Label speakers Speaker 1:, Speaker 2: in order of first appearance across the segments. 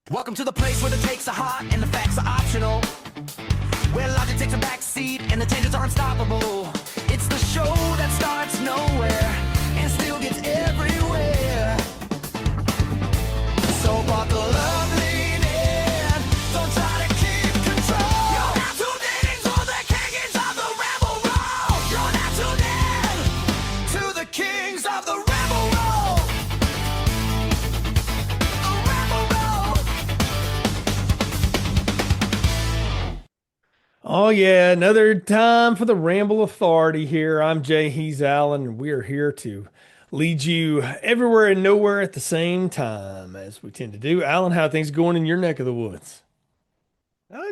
Speaker 1: Welcome to the place where the takes are hot and the facts are optional. Where logic takes a back seat and the changes are unstoppable. It's the show that starts nowhere and still gets everywhere. So buckle up, lean in, don't try to keep control. You're now tuned in to the kings of the rebel roll. You're now tuned in to the kings of the rebel roll. The rebel roll.
Speaker 2: Oh yeah, another time for the Ramble Authority here. I'm Jay, he's Alan, and we are here to lead you everywhere and nowhere at the same time, as we tend to do. Alan, how are things going in your neck of the woods?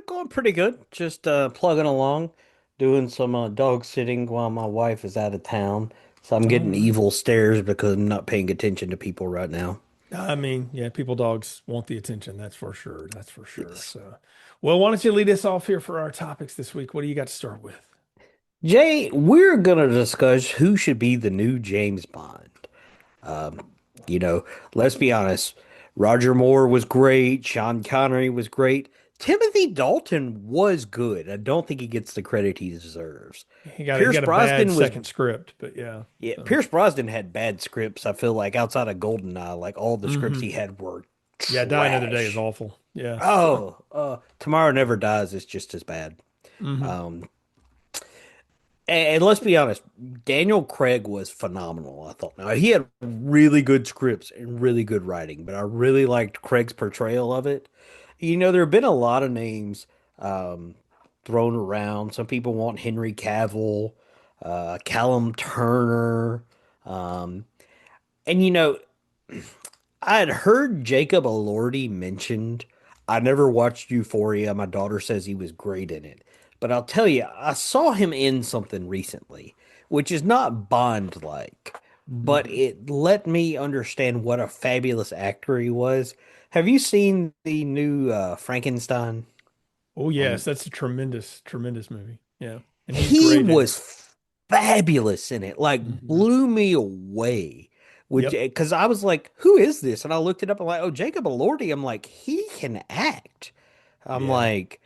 Speaker 3: Going pretty good. Just plugging along, doing some dog sitting while my wife is out of town. So I'm
Speaker 2: Oh,
Speaker 3: getting
Speaker 2: nice.
Speaker 3: evil stares because I'm not paying attention to people right now.
Speaker 2: I mean, yeah, people dogs want the attention, that's for sure. That's for sure.
Speaker 3: Yes.
Speaker 2: So, well, why don't you lead us off here for our topics this week? What do you got to start with?
Speaker 3: Jay, we're gonna discuss who should be the new James Bond. Um, you know, let's be honest. Roger Moore was great. Sean Connery was great. Timothy Dalton was good. I don't think he gets the credit he deserves.
Speaker 2: He
Speaker 3: Pierce
Speaker 2: got a bad
Speaker 3: Brosnan was
Speaker 2: second script, but yeah.
Speaker 3: Yeah,
Speaker 2: So,
Speaker 3: Pierce Brosnan had bad scripts. I feel like outside of GoldenEye, like all the scripts
Speaker 2: hmm
Speaker 3: he had were
Speaker 2: Yeah, Die Another Day is
Speaker 3: trash.
Speaker 2: awful. Yeah. So,
Speaker 3: Tomorrow Never Dies is just as bad.
Speaker 2: hmm
Speaker 3: Um, and let's be honest, Daniel Craig was phenomenal. I thought. Now he had really good scripts and really good writing, but I really liked Craig's portrayal of it. There have been a lot of names um, thrown around. Some people want Henry Cavill, Callum Turner. Um, and I had heard Jacob Elordi mentioned. I never watched Euphoria. My daughter says he was great in it. But I'll tell you, I saw him in something recently, which is not Bond like, but
Speaker 2: hmm
Speaker 3: it let me understand what a fabulous actor he was. Have you seen the new Frankenstein
Speaker 2: Oh yes,
Speaker 3: on
Speaker 2: that's a tremendous, tremendous movie. Yeah, and he's
Speaker 3: He
Speaker 2: great in it.
Speaker 3: was fabulous in it, like
Speaker 2: Hmm
Speaker 3: blew me away. Which,
Speaker 2: Yep.
Speaker 3: because I was like, who is this? And I looked it up. I'm like, oh, Jacob Elordi. I'm like, he can act. I'm
Speaker 2: Yeah.
Speaker 3: like,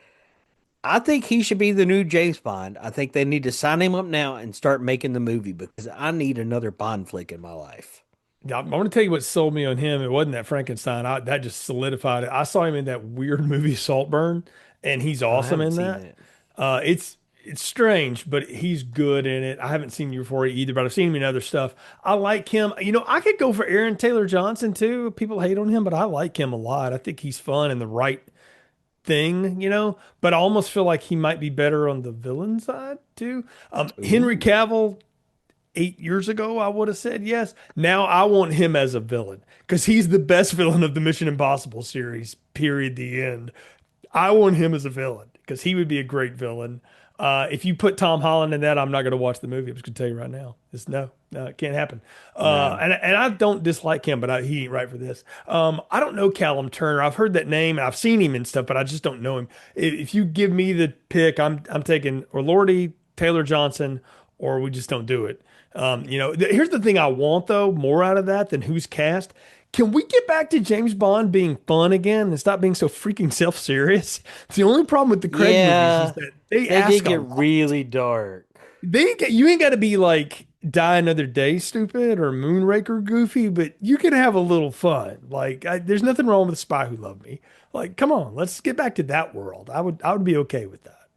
Speaker 3: I think he should be the new James Bond. I think they need to sign him up now and start making the movie because I need another Bond flick in my life.
Speaker 2: Now, I want to tell you what sold me on him. It wasn't that Frankenstein. That just solidified it. I saw him in that weird movie Saltburn, and he's
Speaker 3: I
Speaker 2: awesome
Speaker 3: haven't
Speaker 2: in
Speaker 3: seen
Speaker 2: that.
Speaker 3: it.
Speaker 2: It's strange, but he's good in it. I haven't seen Euphoria either, but I've seen him in other stuff. I like him. I could go for Aaron Taylor Johnson too. People hate on him, but I like him a lot. I think he's fun and the right thing. But I almost feel like he might be better on the villain side too. Henry
Speaker 3: Ooh.
Speaker 2: Cavill, 8 years ago, I would have said yes. Now I want him as a villain because he's the best villain of the Mission Impossible series, period, the end. I want him as a villain because he would be a great villain. If you put Tom Holland in that, I'm not going to watch the movie. I'm just going to tell you right now. It's no, no, it can't happen.
Speaker 3: No.
Speaker 2: And I don't dislike him, but he ain't right for this. I don't know Callum Turner. I've heard that name and I've seen him and stuff, but I just don't know him. If you give me the pick, I'm taking or Lordy, Taylor Johnson, or we just don't do it. Here's the thing I want though, more out of that than who's cast. Can we get back to James Bond being fun again and stop being so freaking self-serious? It's the only problem with the Craig movies is
Speaker 3: Yeah,
Speaker 2: that they
Speaker 3: they did
Speaker 2: ask a
Speaker 3: get
Speaker 2: lot.
Speaker 3: really dark.
Speaker 2: You ain't got to be like Die Another Day stupid or Moonraker goofy, but you can have a little fun. Like there's nothing wrong with Spy Who Loved Me. Like, come on, let's get back to that world. I would be okay with that.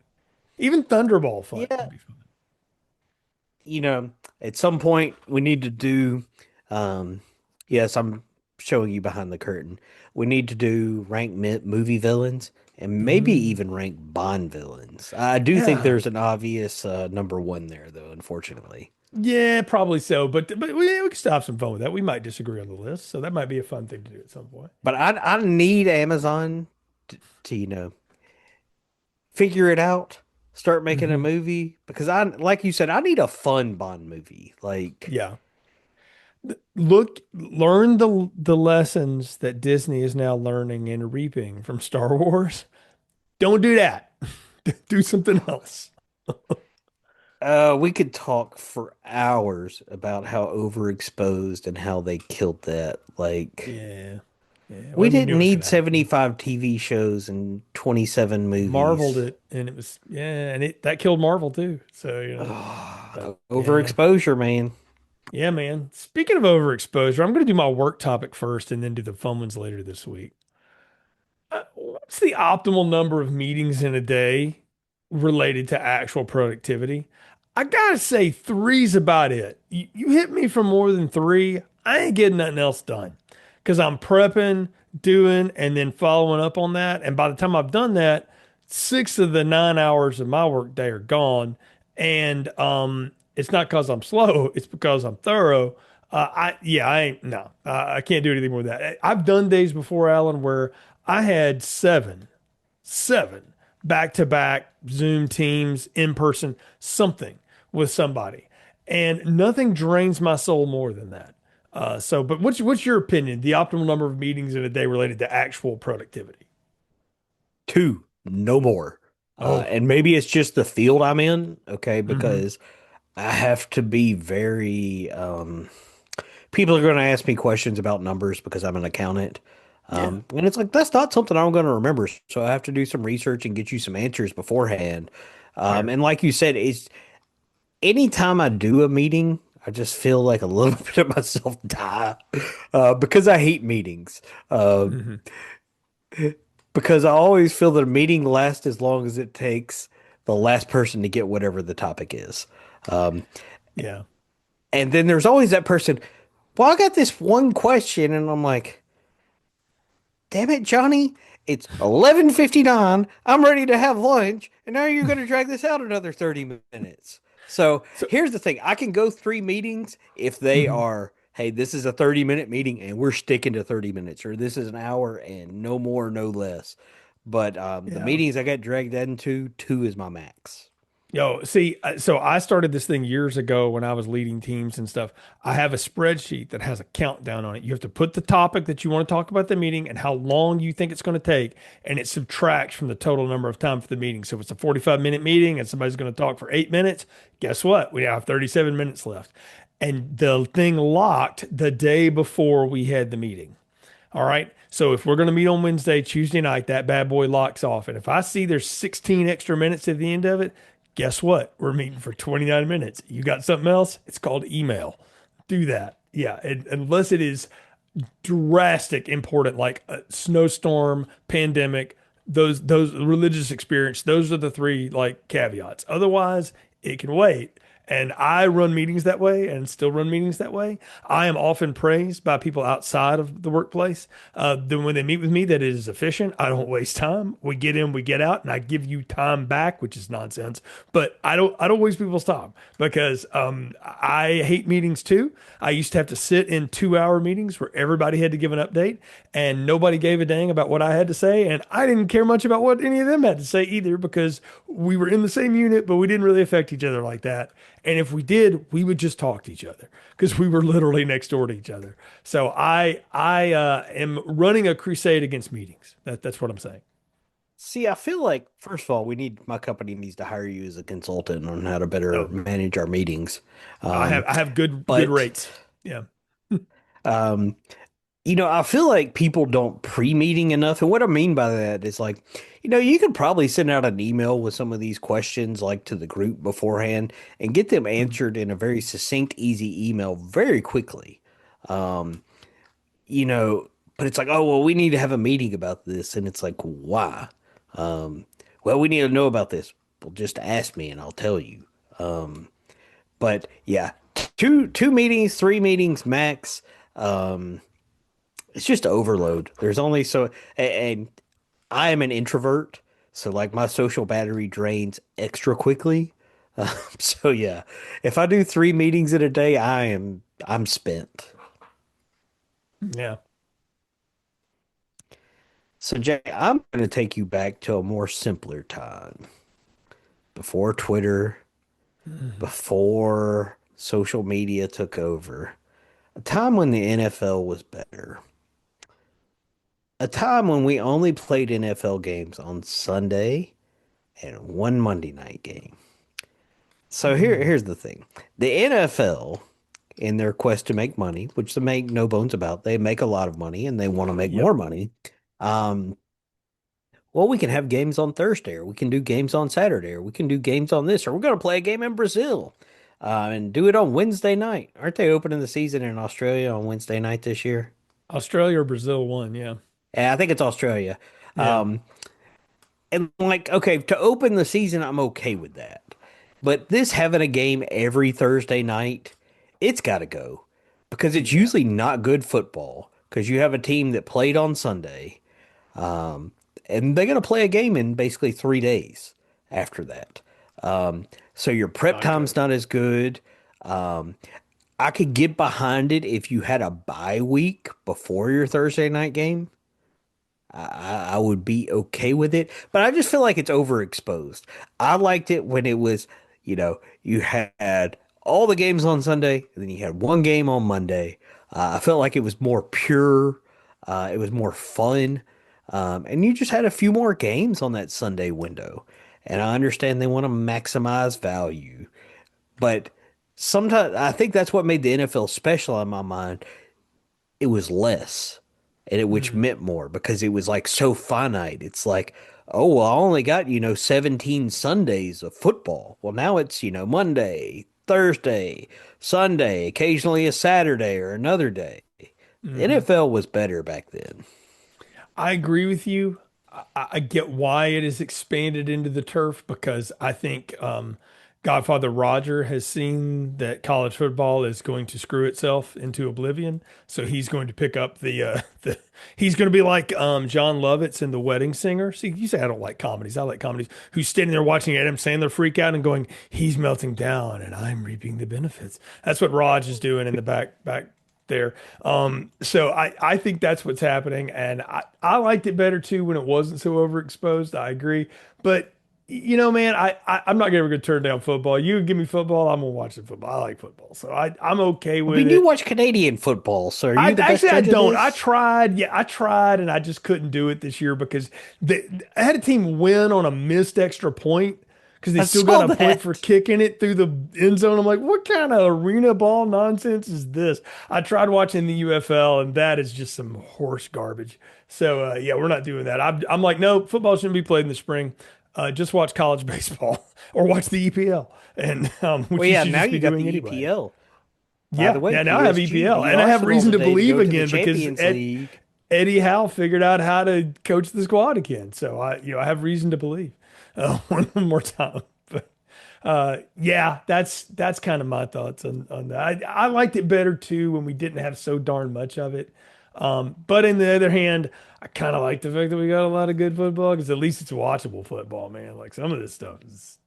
Speaker 2: Even Thunderball fun would
Speaker 3: Yeah,
Speaker 2: be fun.
Speaker 3: you know, at some point we need to do, um, yes, I'm showing you behind the curtain. We need to do movie villains and maybe
Speaker 2: Mhm.
Speaker 3: even rank Bond villains. I do think
Speaker 2: Yeah.
Speaker 3: there's an obvious number one there, though, unfortunately.
Speaker 2: Yeah, probably so. But we can still have some fun with that. We might disagree on the list, so that might be a fun thing to do at some point.
Speaker 3: But I need Amazon to figure it out, start making a
Speaker 2: Hmm
Speaker 3: movie because like you said, I need a fun Bond movie. Like,
Speaker 2: Yeah. Learn the lessons that Disney is now learning and reaping from Star Wars. Don't do that. Do something else.
Speaker 3: We could talk for hours about how overexposed and how they killed that. Like,
Speaker 2: Yeah. Yeah,
Speaker 3: We
Speaker 2: well, I mean, it
Speaker 3: didn't
Speaker 2: was
Speaker 3: need
Speaker 2: gonna happen.
Speaker 3: 75 TV shows and 27
Speaker 2: Marveled
Speaker 3: movies.
Speaker 2: it, and it was yeah, and it that killed Marvel too. So but
Speaker 3: The
Speaker 2: yeah,
Speaker 3: overexposure, man.
Speaker 2: yeah, man. Speaking of overexposure, I'm gonna do my work topic first, and then do the fun ones later this week. What's the optimal number of meetings in a day related to actual productivity? I gotta say, three's about it. You hit me for more than three, I ain't getting nothing else done because I'm prepping, doing, and then following up on that. And by the time I've done that, 6 of the 9 hours of my workday are gone. And it's not because I'm slow; it's because I'm thorough. I ain't no, I can't do anything more than that. I've done days before, Alan, where I had seven back to back Zoom teams, in person, something with somebody. And nothing drains my soul more than that. But what's your opinion? The optimal number of meetings in a day related to actual productivity?
Speaker 3: Two, no more.
Speaker 2: Oh,
Speaker 3: And maybe it's just the field I'm in, okay?
Speaker 2: hmm
Speaker 3: Because I have to be very, people are going to ask me questions about numbers because I'm an accountant.
Speaker 2: yeah,
Speaker 3: And it's like, that's not something I'm going to remember. So I have to do some research and get you some answers beforehand.
Speaker 2: fair.
Speaker 3: And like you said, it's anytime I do a meeting, I just feel like a little bit of myself die because I hate meetings. Uh,
Speaker 2: hmm
Speaker 3: because I always feel that a meeting lasts as long as it takes the last person to get whatever the topic is. Um,
Speaker 2: Yeah.
Speaker 3: and then there's always that person, well, I got this one question, and I'm like, damn it, Johnny, it's 11:59. I'm ready to have lunch, and now you're going to drag this out another 30 minutes. So
Speaker 2: So,
Speaker 3: here's the thing. I can go three meetings if they
Speaker 2: mhm.
Speaker 3: are, hey, this is a 30-minute meeting and we're sticking to 30 minutes, or this is an hour and no more, no less. But the
Speaker 2: Yeah.
Speaker 3: meetings I got dragged into, two is my max.
Speaker 2: Yo, see, so I started this thing years ago when I was leading teams and stuff. I have a spreadsheet that has a countdown on it. You have to put the topic that you want to talk about the meeting and how long you think it's going to take, and it subtracts from the total number of time for the meeting. So if it's a 45-minute meeting and somebody's going to talk for 8 minutes, guess what? We have 37 minutes left. And the thing locked the day before we had the meeting. All right. So if we're going to meet on Wednesday, Tuesday night, that bad boy locks off. And if I see there's 16 extra minutes at the end of it, guess what? We're meeting for 29 minutes. You got something else? It's called email. Do that. Yeah. Unless it is drastic, important, like a snowstorm, pandemic, those religious experience, those are the three like caveats. Otherwise, it can wait. And I run meetings that way and still run meetings that way. I am often praised by people outside of the workplace. Then when they meet with me, that it is efficient. I don't waste time. We get in, we get out, and I give you time back, which is nonsense. But I don't waste people's time because I hate meetings too. I used to have to sit in 2 hour meetings where everybody had to give an update and nobody gave a dang about what I had to say. And I didn't care much about what any of them had to say either because we were in the same unit, but we didn't really affect each other like that. And if we did, we would just talk to each other because we were literally next door to each other. So I am running a crusade against meetings. That's what I'm saying.
Speaker 3: See, I feel like, first of all, my company needs to hire you as a consultant on how to better
Speaker 2: No,
Speaker 3: manage our meetings.
Speaker 2: I have
Speaker 3: Um,
Speaker 2: I have good
Speaker 3: but
Speaker 2: rates. Yeah.
Speaker 3: um, I feel like people don't pre-meeting enough. And what I mean by that is like, you could probably send out an email with some of these questions like to the group beforehand and get them
Speaker 2: Mhm.
Speaker 3: answered in a very succinct, easy email very quickly. Um, you know, but it's like, oh, well, we need to have a meeting about this. And it's like, why? Um, well, we need to know about this. Well, just ask me and I'll tell you. Um, but yeah, two meetings, three meetings max. Um, it's just overload. There's only so, and I am an introvert, so like my social battery drains extra quickly. So yeah, if I do three meetings in a day, I'm spent.
Speaker 2: Yeah.
Speaker 3: So Jay, I'm going to take you back to a more simpler time before Twitter,
Speaker 2: Mhm.
Speaker 3: before social media took over, a time when the NFL was better. A time when we only played NFL games on Sunday and one Monday night game. So
Speaker 2: Mhm.
Speaker 3: here's the thing. The NFL in their quest to make money, which they make no bones about. They make a lot of money and they want to make
Speaker 2: Yep.
Speaker 3: more money. Um, well, we can have games on Thursday, or we can do games on Saturday, or we can do games on this, or we're going to play a game in Brazil, and do it on Wednesday night. Aren't they opening the season in Australia on Wednesday night this year?
Speaker 2: Australia or Brazil won. Yeah.
Speaker 3: Yeah, I think it's Australia.
Speaker 2: Yeah.
Speaker 3: Um, and like, okay, to open the season, I'm okay with that. But this having a game every Thursday night, it's got to go because it's
Speaker 2: Yeah.
Speaker 3: usually not good football because you have a team that played on Sunday, and they're going to play a game in basically 3 days after that. So your prep
Speaker 2: Not
Speaker 3: time's
Speaker 2: good.
Speaker 3: not as good. Um, I could get behind it if you had a bye week before your Thursday night game. I would be okay with it, but I just feel like it's overexposed. I liked it when it was, you had all the games on Sunday, and then you had one game on Monday. I felt like it was more pure, it was more fun, and you just had a few more games on that Sunday window. And I understand they want to maximize value, but sometimes I think that's what made the NFL special in my mind. It was less and which
Speaker 2: Mhm.
Speaker 3: meant more because it was like so finite. It's like, oh, well, I only got, 17 Sundays of football. Well, now it's, Monday, Thursday, Sunday, occasionally a Saturday or another day. The
Speaker 2: Mhm.
Speaker 3: NFL was better back then.
Speaker 2: I agree with you. I get why it is expanded into the turf because I think Godfather Roger has seen that college football is going to screw itself into oblivion. So he's going to pick up the he's going to be like John Lovitz in The Wedding Singer. See, you say I don't like comedies. I like comedies. Who's standing there watching Adam Sandler freak out and going, "He's melting down and I'm reaping the benefits." That's what Raj is doing in the back there. So I think that's what's happening, and I liked it better too when it wasn't so overexposed. I agree, but man, I'm not ever gonna turn down football. You give me football, I'm gonna watch the football. I like football, so I'm okay
Speaker 3: I
Speaker 2: with
Speaker 3: mean, you
Speaker 2: it.
Speaker 3: watch Canadian football, so are
Speaker 2: I
Speaker 3: you the best
Speaker 2: actually I
Speaker 3: judge of
Speaker 2: don't.
Speaker 3: this?
Speaker 2: I tried, and I just couldn't do it this year because I had a team win on a missed extra point because they
Speaker 3: I
Speaker 2: still got
Speaker 3: saw
Speaker 2: a point for
Speaker 3: that.
Speaker 2: kicking it through the end zone. I'm like, what kind of arena ball nonsense is this? I tried watching the UFL, and that is just some horse garbage. So yeah, we're not doing that. I'm like, no, football shouldn't be played in the spring. Just watch college baseball or watch the EPL, and
Speaker 3: Well,
Speaker 2: which you
Speaker 3: yeah,
Speaker 2: should
Speaker 3: now
Speaker 2: just be
Speaker 3: you got
Speaker 2: doing
Speaker 3: the
Speaker 2: anyway.
Speaker 3: EPL. By the
Speaker 2: Yeah,
Speaker 3: way,
Speaker 2: now I have
Speaker 3: PSG
Speaker 2: EPL,
Speaker 3: beat
Speaker 2: and I have
Speaker 3: Arsenal
Speaker 2: reason to
Speaker 3: today to
Speaker 2: believe
Speaker 3: go to the
Speaker 2: again because
Speaker 3: Champions League.
Speaker 2: Eddie Howe figured out how to coach the squad again. So I have reason to believe one more time. But yeah, that's kind of my thoughts on that. I liked it better too when we didn't have so darn much of it. But on the other hand, I kind of like the fact that we got a lot of good football because at least it's watchable football, man. Like some of this stuff is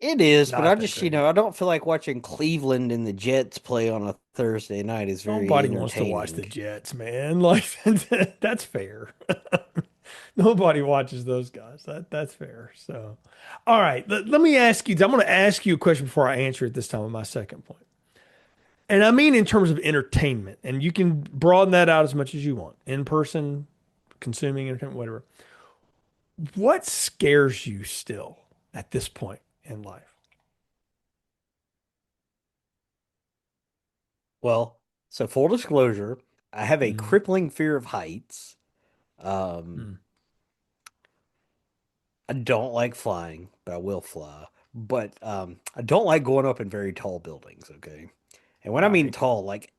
Speaker 3: It is, but I
Speaker 2: not that
Speaker 3: just,
Speaker 2: great.
Speaker 3: I don't feel like watching Cleveland and the Jets play on a Thursday night is very
Speaker 2: Nobody wants to watch the
Speaker 3: entertaining.
Speaker 2: Jets, man. Like that's fair. Nobody watches those guys. That's fair. So, all right. Let me ask you. I'm going to ask you a question before I answer it this time on my second point. And I mean in terms of entertainment, and you can broaden that out as much as you want. In person, consuming entertainment, whatever. What scares you still at this point in life?
Speaker 3: Well, so full disclosure, I have a
Speaker 2: Mm,
Speaker 3: crippling fear of heights. Um,
Speaker 2: mm,
Speaker 3: I don't like flying, but I will fly. But I don't like going up in very tall buildings, okay? And when I
Speaker 2: I
Speaker 3: mean
Speaker 2: agree.
Speaker 3: tall, like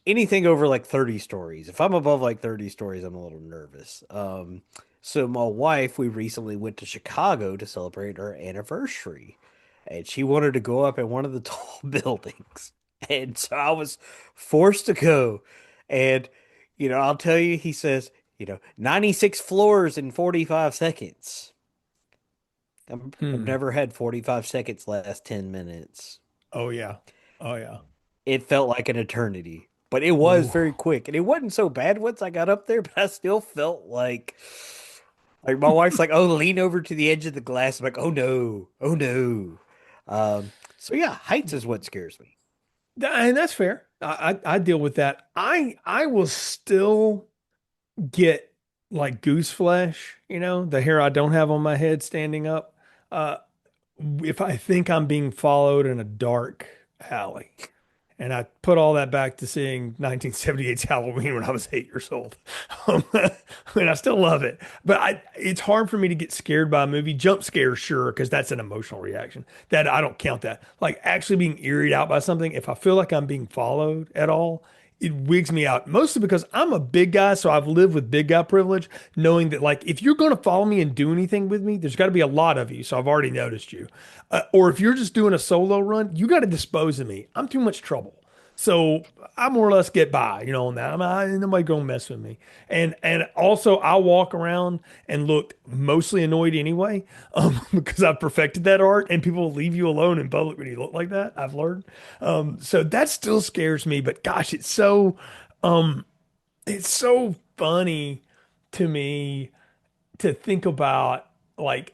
Speaker 3: anything over like 30 stories. If I'm above like 30 stories, I'm a little nervous. So my wife, we recently went to Chicago to celebrate our anniversary, and she wanted to go up in one of the tall buildings. And so I was forced to go. And, I'll tell you, he says, 96 floors in 45 seconds. I've
Speaker 2: Hmm.
Speaker 3: never had 45 seconds last 10 minutes.
Speaker 2: Oh yeah. Oh yeah.
Speaker 3: It felt like an eternity, but it was
Speaker 2: Ooh.
Speaker 3: very quick, and it wasn't so bad once I got up there. But I still felt like my wife's like, "Oh, lean over to the edge of the glass." I'm like, "Oh no, oh no." So yeah, heights is what scares me.
Speaker 2: And that's fair. I deal with that. I will still get like goose flesh, the hair I don't have on my head standing up. Uh, if I think I'm being followed in a dark alley And I put all that back to seeing 1978's Halloween when I was 8 years old. And I still love it. But it's hard for me to get scared by a movie. Jump scares, sure, because that's an emotional reaction. That I don't count that. Like actually being eerie out by something, if I feel like I'm being followed at all, it wigs me out. Mostly because I'm a big guy, so I've lived with big guy privilege, knowing that like if you're going to follow me and do anything with me, there's got to be a lot of you. So I've already noticed you. Or if you're just doing a solo run, you got to dispose of me. I'm too much trouble. So I more or less get by, on that. Nobody gonna mess with me. And also I walk around and look mostly annoyed anyway, because I've perfected that art and people will leave you alone in public when you look like that. I've learned. So that still scares me, but gosh, it's so funny to me to think about like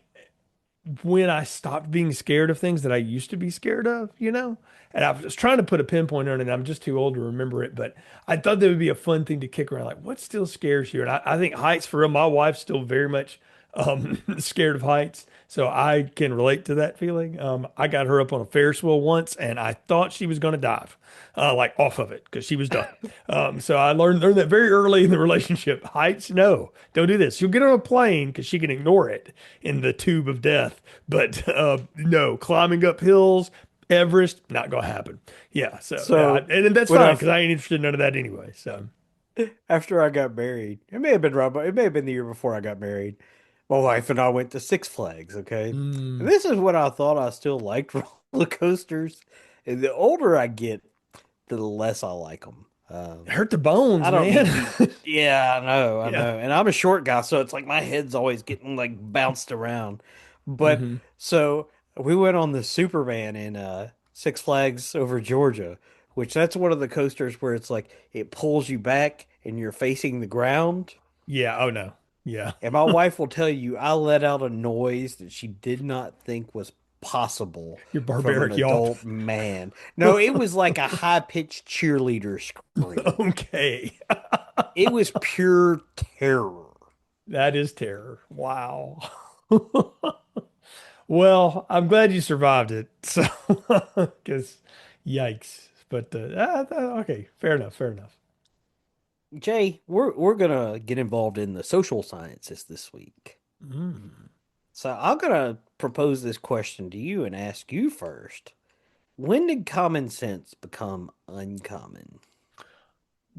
Speaker 2: when I stopped being scared of things that I used to be scared of. And I was trying to put a pinpoint on it, and I'm just too old to remember it, but I thought that would be a fun thing to kick around. Like, what still scares you? And I think heights for real. My wife's still very much scared of heights, so I can relate to that feeling. I got her up on a Ferris wheel once, and I thought she was going to dive, like off of it because she was done. So I learned that very early in the relationship. Heights, no, don't do this. You'll get on a plane because she can ignore it in the tube of death, but no, climbing up hills. Everest, not gonna happen. Yeah, so
Speaker 3: So
Speaker 2: and that's
Speaker 3: when
Speaker 2: fine
Speaker 3: I
Speaker 2: because I ain't interested in none of that anyway. So
Speaker 3: after I got married, it may have been right, but it may have been the year before I got married. My wife and I went to Six Flags, okay? And
Speaker 2: mm,
Speaker 3: this is what I thought I still liked roller coasters. And the older I get, the less I like them.
Speaker 2: hurt the bones,
Speaker 3: I don't
Speaker 2: man.
Speaker 3: need to be, yeah, I
Speaker 2: Yeah.
Speaker 3: know. And I'm a short guy, so it's like my head's always getting like bounced around. But
Speaker 2: Hmm.
Speaker 3: so we went on the Superman in Six Flags over Georgia, which that's one of the coasters where it's like it pulls you back and you're facing the ground.
Speaker 2: Yeah. Oh no. Yeah.
Speaker 3: And my wife will tell you I let out a noise that she did not think was possible
Speaker 2: Your
Speaker 3: from an
Speaker 2: barbaric yawn.
Speaker 3: adult man. No, it was like a high-pitched cheerleader scream.
Speaker 2: Okay.
Speaker 3: It was pure terror.
Speaker 2: That is terror. Wow. Well, I'm glad you survived it. So, because yikes. But okay, fair enough. Fair enough.
Speaker 3: Jay, we're gonna get involved in the social sciences this week.
Speaker 2: Mm.
Speaker 3: So I'm gonna propose this question to you and ask you first. When did common sense become uncommon?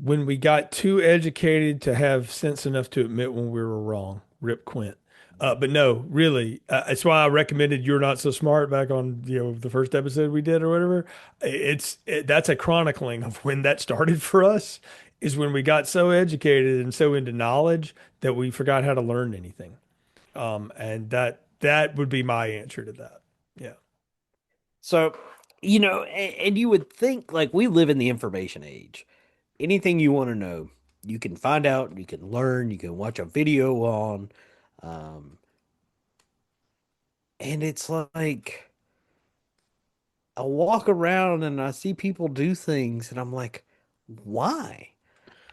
Speaker 2: When we got too educated to have sense enough to admit when we were wrong. Rip Quint. But no, really, that's why I recommended You're Not So Smart back on the first episode we did or whatever. That's a chronicling of when that started for us. Is when we got so educated and so into knowledge that we forgot how to learn anything. And that would be my answer to that. Yeah.
Speaker 3: So, and you would think like we live in the information age. Anything you want to know, you can find out, you can learn, you can watch a video on. Um, and it's like I walk around and I see people do things, and I'm like, why?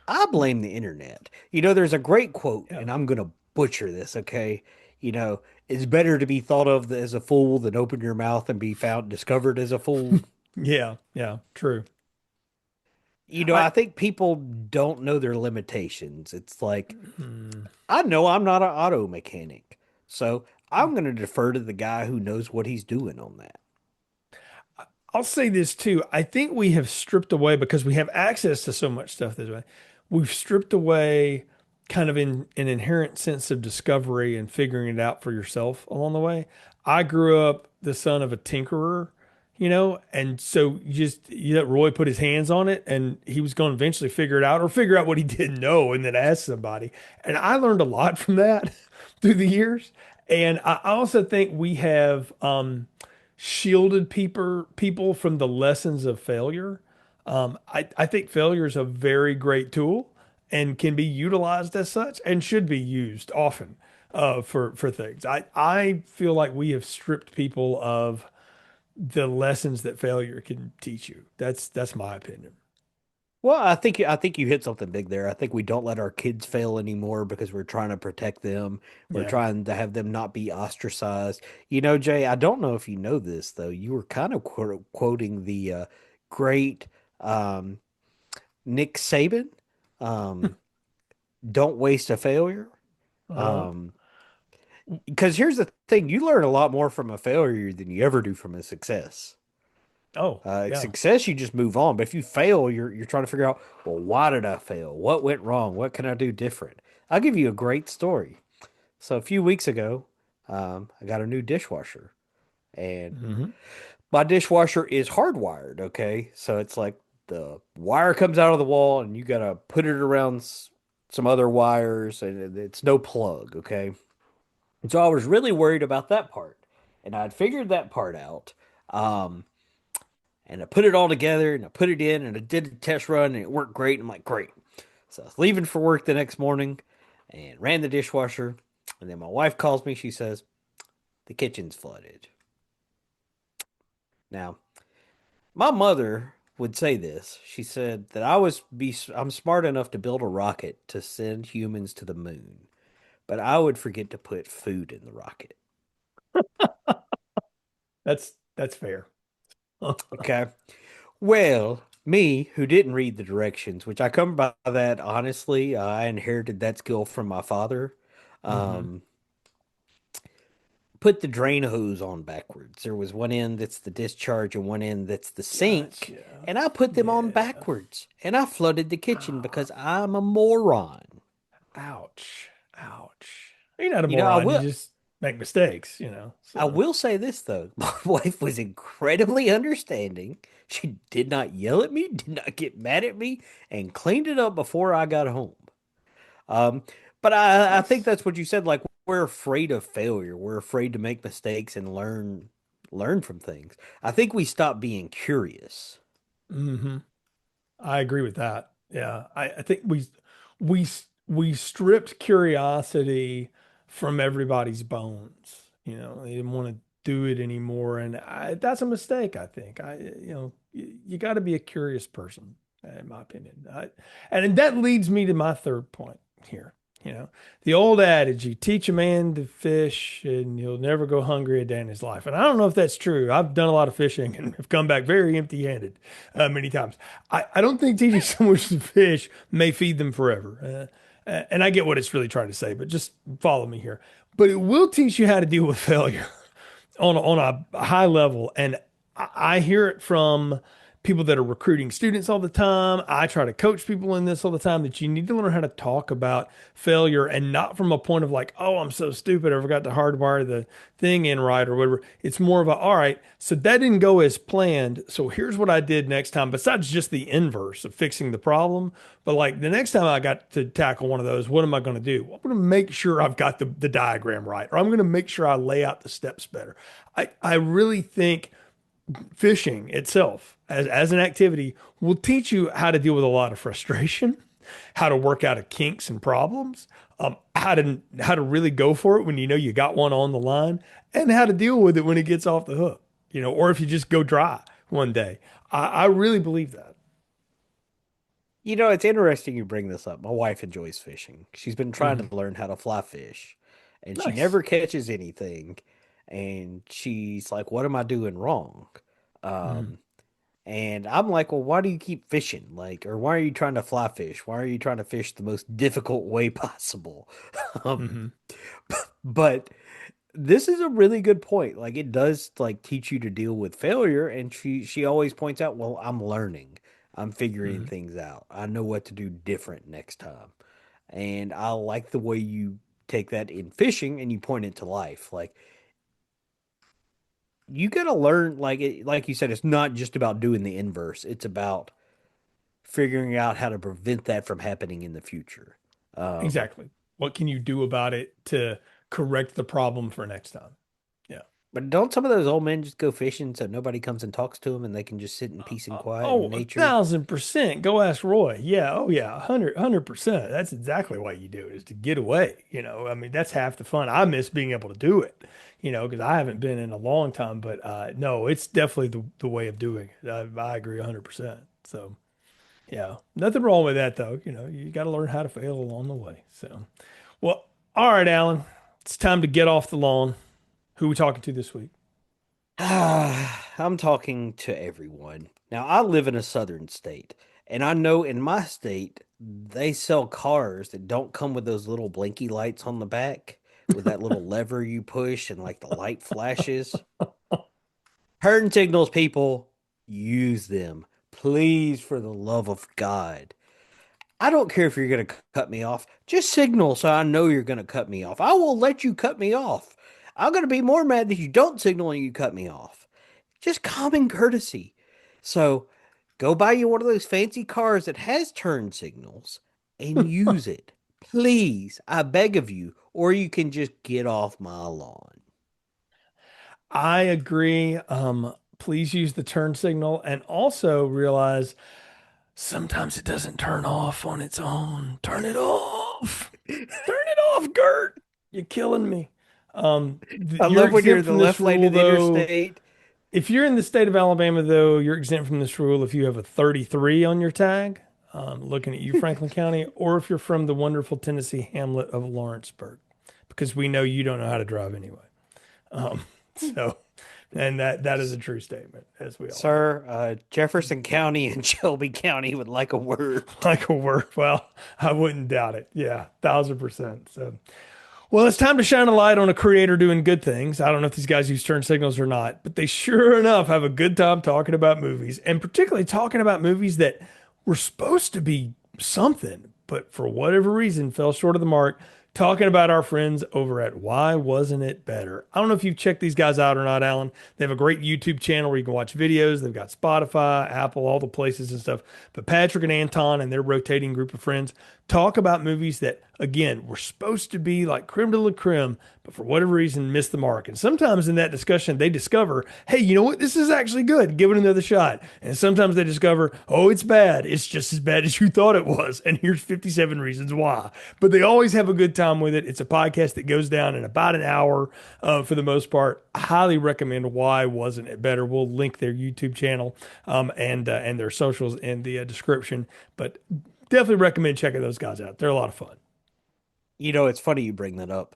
Speaker 3: I blame the internet. There's a great quote,
Speaker 2: Yeah.
Speaker 3: and I'm going to butcher this, okay? It's better to be thought of as a fool than open your mouth and be found discovered as a fool.
Speaker 2: Yeah. Yeah. True.
Speaker 3: I
Speaker 2: I
Speaker 3: think people don't know their limitations. It's like,
Speaker 2: hmm.
Speaker 3: I know I'm not an auto mechanic, so I'm going to defer to the guy who knows what he's doing on that.
Speaker 2: I'll say this too. I think we have stripped away because we have access to so much stuff this way. We've stripped away kind of an inherent sense of discovery and figuring it out for yourself along the way. I grew up the son of a tinkerer, and so you let Roy put his hands on it and he was going to eventually figure it out or figure out what he didn't know and then ask somebody. And I learned a lot from that through the years. And I also think we have, shielded people from the lessons of failure. I think failure is a very great tool and can be utilized as such and should be used often for things. I feel like we have stripped people of the lessons that failure can teach you. That's my opinion.
Speaker 3: Well, I think you hit something big there. I think we don't let our kids fail anymore because we're trying to protect them. We're
Speaker 2: Yeah.
Speaker 3: trying to have them not be ostracized. Jay, I don't know if you know this though. You were kind of quoting the great um, Nick Saban, um, don't waste a failure.
Speaker 2: Uh,
Speaker 3: Um, because here's the thing, you learn a lot more from a failure than you ever do from a success.
Speaker 2: oh, yeah.
Speaker 3: Success, you just move on. But if you fail, you're trying to figure out, well, why did I fail? What went wrong? What can I do different? I'll give you a great story. So a few weeks ago, I got a new dishwasher, and
Speaker 2: Hmm.
Speaker 3: my dishwasher is hardwired. Okay, so it's like the wire comes out of the wall, and you gotta put it around some other wires, and it's no plug. Okay, and so I was really worried about that part, and I'd figured that part out. Um, and I put it all together and I put it in and I did a test run and it worked great. I'm like, great. So I was leaving for work the next morning and ran the dishwasher. And then my wife calls me. She says, the kitchen's flooded. Now, my mother would say this. She said that I'm smart enough to build a rocket to send humans to the moon, but I would forget to put food in the rocket.
Speaker 2: That's fair.
Speaker 3: Okay. Well, me, who didn't read the directions, which I come by that honestly, I inherited that skill from my father.
Speaker 2: Hmm.
Speaker 3: Um, put the drain hose on backwards. There was one end that's the discharge and one end that's the sink,
Speaker 2: Gotcha.
Speaker 3: and I put them on
Speaker 2: Yeah.
Speaker 3: backwards. And I flooded the kitchen because I'm a moron.
Speaker 2: Ouch. Ouch. You're not a
Speaker 3: You know, I
Speaker 2: moron. You
Speaker 3: will
Speaker 2: just make mistakes,
Speaker 3: I
Speaker 2: So,
Speaker 3: will say this though. My wife was incredibly understanding. She did not yell at me, did not get mad at me, and cleaned it up before I got home. Um, but I think
Speaker 2: that's
Speaker 3: that's what you said. Like we're afraid of failure. We're afraid to make mistakes and learn from things. I think we stop being curious.
Speaker 2: hmm I agree with that. Yeah. I think we stripped curiosity from everybody's bones. They didn't want to do it anymore. And that's a mistake, I think. You got to be a curious person, in my opinion. And that leads me to my third point here. The old adage, you teach a man to fish and he'll never go hungry a day in his life. And I don't know if that's true. I've done a lot of fishing and have come back very empty-handed many times. I don't think teaching someone to fish may feed them forever. And I get what it's really trying to say, but just follow me here. But it will teach you how to deal with failure on a high level. And I hear it from people that are recruiting students all the time. I try to coach people in this all the time that you need to learn how to talk about failure and not from a point of like, oh, I'm so stupid. I forgot to hardwire the thing in right or whatever. It's more of a, all right, so that didn't go as planned. So here's what I did next time, besides just the inverse of fixing the problem. But like the next time I got to tackle one of those, what am I going to do? I'm going to make sure I've got the diagram right, or I'm going to make sure I lay out the steps better. I really think fishing itself as an activity will teach you how to deal with a lot of frustration, how to work out of kinks and problems, how to really go for it when you know you got one on the line, and how to deal with it when it gets off the hook, or if you just go dry one day. I really believe that.
Speaker 3: You know, it's interesting you bring this up. My wife enjoys fishing. She's been trying
Speaker 2: Mhm.
Speaker 3: to learn how to fly fish, and she
Speaker 2: Nice.
Speaker 3: never catches anything. And she's like, "What am I doing wrong?"
Speaker 2: Mhm.
Speaker 3: Um, And I'm like, well, why do you keep fishing? Like, or why are you trying to fly fish? Why are you trying to fish the most difficult way possible? Um,
Speaker 2: Mhm.
Speaker 3: but this is a really good point. Like, it does like teach you to deal with failure. And she always points out, well, I'm learning. I'm figuring
Speaker 2: Mhm.
Speaker 3: things out. I know what to do different next time. And I like the way you take that in fishing and you point it to life. Like, you got to learn, like you said, it's not just about doing the inverse. It's about figuring out how to prevent that from happening in the future. Um,
Speaker 2: Exactly. What can you do about it to correct the problem for next time? Yeah.
Speaker 3: but don't some of those old men just go fishing so nobody comes and talks to them and they can just sit in peace and quiet
Speaker 2: Oh,
Speaker 3: in
Speaker 2: a
Speaker 3: nature?
Speaker 2: thousand percent. Go ask Roy. Yeah. Oh, yeah. 100%. That's exactly why you do it is to get away. I mean, that's half the fun. I miss being able to do it, because I haven't been in a long time. But no, it's definitely the way of doing it. I agree 100%. So, yeah, nothing wrong with that, though. You got to learn how to fail along the way. So, well, all right, Alan, it's time to get off the lawn. Who we talking to this week?
Speaker 3: I'm talking to everyone. Now, I live in a southern state, and I know in my state they sell cars that don't come with those little blinky lights on the back with that little lever you push and like the light flashes. Turn signals, people, use them. Please, for the love of God. I don't care if you're going to cut me off. Just signal so I know you're going to cut me off. I will let you cut me off. I'm going to be more mad if you don't signal and you cut me off. Just common courtesy. So go buy you one of those fancy cars that has turn signals and use it. Please, I beg of you, or you can just get off my lawn.
Speaker 2: I agree. Please use the turn signal and also realize sometimes it doesn't turn off on its own. Turn it off. Turn it off, Gert. You're killing me.
Speaker 3: I
Speaker 2: You're
Speaker 3: love when you're
Speaker 2: exempt
Speaker 3: the
Speaker 2: from this
Speaker 3: left lane
Speaker 2: rule,
Speaker 3: of the
Speaker 2: though.
Speaker 3: interstate.
Speaker 2: If you're in the state of Alabama, though, you're exempt from this rule if you have a 33 on your tag. Looking at you, Franklin County, or if you're from the wonderful Tennessee hamlet of Lawrenceburg, because we know you don't know how to drive anyway. So, and that is a true statement, as we all know.
Speaker 3: Sir, Jefferson County and Shelby County would like a word.
Speaker 2: Like a word. Well, I wouldn't doubt it. Yeah, 1,000%. So, well, it's time to shine a light on a creator doing good things. I don't know if these guys use turn signals or not, but they sure enough have a good time talking about movies, and particularly talking about movies that were supposed to be something, but for whatever reason fell short of the mark. Talking about our friends over at Why Wasn't It Better? I don't know if you've checked these guys out or not, Alan. They have a great YouTube channel where you can watch videos. They've got Spotify, Apple, all the places and stuff. But Patrick and Anton and their rotating group of friends talk about movies that, again, were supposed to be like creme de la creme, but for whatever reason missed the mark. And sometimes in that discussion, they discover, hey, you know what? This is actually good. Give it another shot. And sometimes they discover, oh, it's bad. It's just as bad as you thought it was. And here's 57 reasons why. But they always have a good time with it. It's a podcast that goes down in about an hour for the most part. I highly recommend Why Wasn't It Better? We'll link their YouTube channel and their socials in the description. But definitely recommend checking those guys out. They're a lot of fun.
Speaker 3: You know, it's funny you bring that up.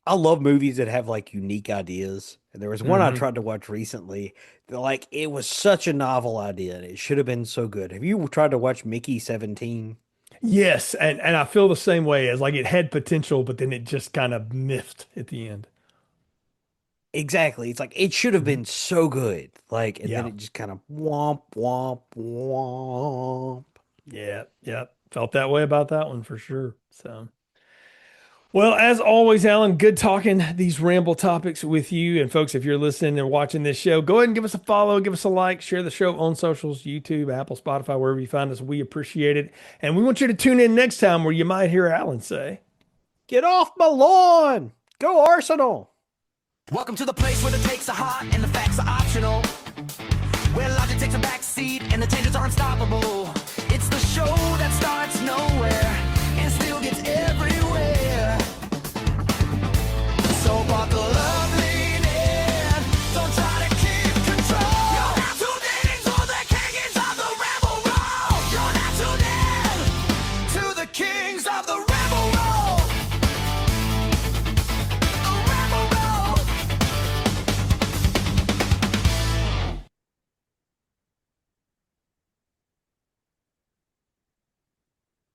Speaker 3: I love movies that have like unique ideas. And there was one I tried to watch recently that like it was such a novel idea and it should have been so good. Have you tried to watch Mickey 17?
Speaker 2: Yes, and I feel the same way as like it had potential, but then it just kind of miffed at the end.
Speaker 3: Exactly. It's like it should have been so good. Like, and then
Speaker 2: Yeah,
Speaker 3: it just kind of womp womp womp.
Speaker 2: yeah. Felt that way about that one for sure. So. Well, as always, Alan, good talking these ramble topics with you. And folks, if you're listening and watching this show, go ahead and give us a follow, give us a like, share the show on socials, YouTube, Apple, Spotify, wherever you find us. We appreciate it. And we want you to tune in next time where you might hear Alan say,
Speaker 3: Get off my lawn. Go Arsenal.
Speaker 1: Welcome to the place where the takes are hot and the facts are optional. Where logic takes a back seat and the tangents are unstoppable.